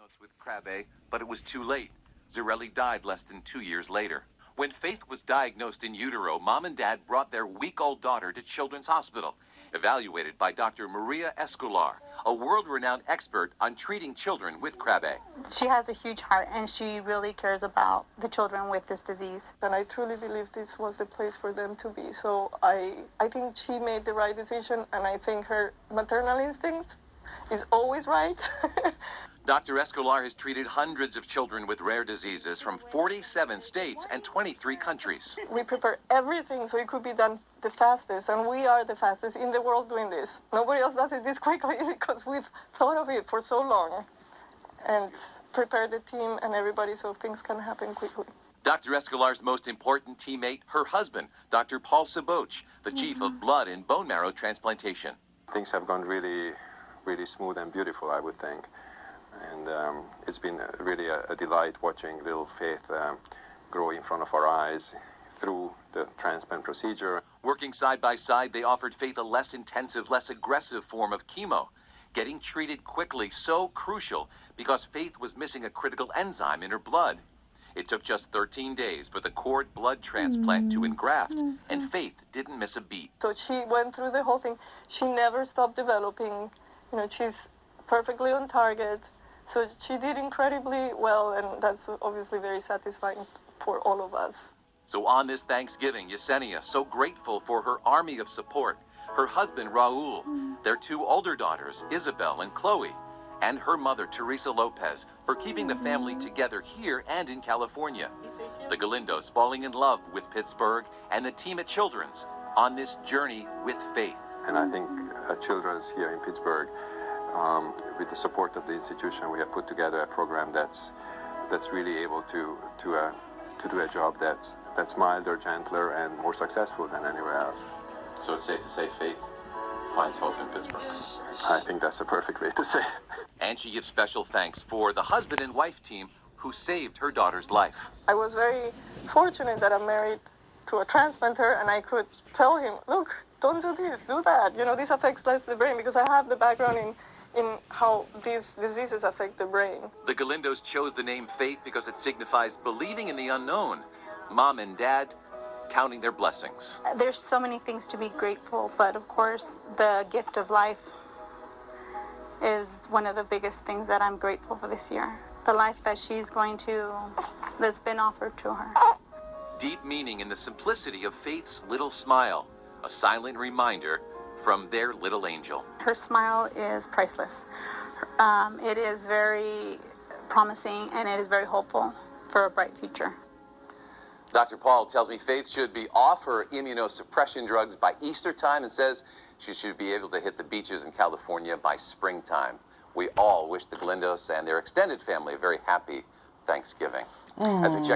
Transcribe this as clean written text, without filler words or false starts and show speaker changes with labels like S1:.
S1: diagnosed with Krabbe, but it was too late. Zarelli died less than 2 years later. When Faith was diagnosed in utero, Mom and Dad brought their week-old daughter to Children's Hospital, evaluated by Dr. Maria Escolar, a world-renowned expert on treating children with Krabbe.
S2: She has a huge heart, and she really cares about the children with this disease.
S3: And I truly believe this was the place for them to be. So I think she made the right decision, and I think her maternal instinct is always right.
S1: Dr. Escolar has treated hundreds of children with rare diseases from 47 states and 23 countries.
S3: We prepare everything so it could be done the fastest, and we are the fastest in the world doing this. Nobody else does it this quickly because we've thought of it for so long and prepared the team and everybody so things can happen quickly.
S1: Dr. Escolar's most important teammate, her husband, Dr. Paul Saboch, the chief of blood and bone marrow transplantation.
S4: Things have gone really smooth and beautiful, I would think. And it's been really a delight watching little Faith grow in front of our eyes through the transplant procedure.
S1: Working side by side, they offered Faith a less intensive, less aggressive form of chemo. Getting treated quickly, so crucial, because Faith was missing a critical enzyme in her blood. It took just 13 days for the cord blood transplant to engraft, and Faith didn't miss a beat.
S3: So she went through the whole thing. She never stopped developing. You know, she's perfectly on target. So she did incredibly well, and that's obviously very satisfying for all of us.
S1: So on this Thanksgiving, Yesenia, so grateful for her army of support, her husband, Raul, their two older daughters, Isabel and Chloe, and her mother, Teresa Lopez, for keeping the family together here and in California. The Galindos falling in love with Pittsburgh and the team at Children's on this journey with Faith.
S4: And I think at Children's here in Pittsburgh, with the support of the institution, we have put together a program that's really able to do a job that's milder, gentler, and more successful than anywhere else.
S1: So it's safe to say Faith finds hope in Pittsburgh.
S4: I think that's a perfect way to say it.
S1: And she gives special thanks for the husband and wife team who saved her daughter's life.
S3: I was very fortunate that I'm married to a transplanter, and I could tell him, look, don't do this, do that. You know, this affects less the brain, because I have the background in how these diseases affect the brain.
S1: The Galindos chose the name Faith because it signifies believing in the unknown. Mom and Dad counting their blessings.
S2: There's so many things to be grateful, but of course, the gift of life is one of the biggest things that I'm grateful for this year. The life that that's been offered to her.
S1: Deep meaning in the simplicity of Faith's little smile, a silent reminder from their little angel.
S2: Her smile is priceless. It is very promising, and it is very hopeful for a bright future.
S1: Dr. Paul tells me Faith should be off her immunosuppression drugs by Easter time and says she should be able to hit the beaches in California by springtime. We all wish the Galindos and their extended family a very happy Thanksgiving. As we check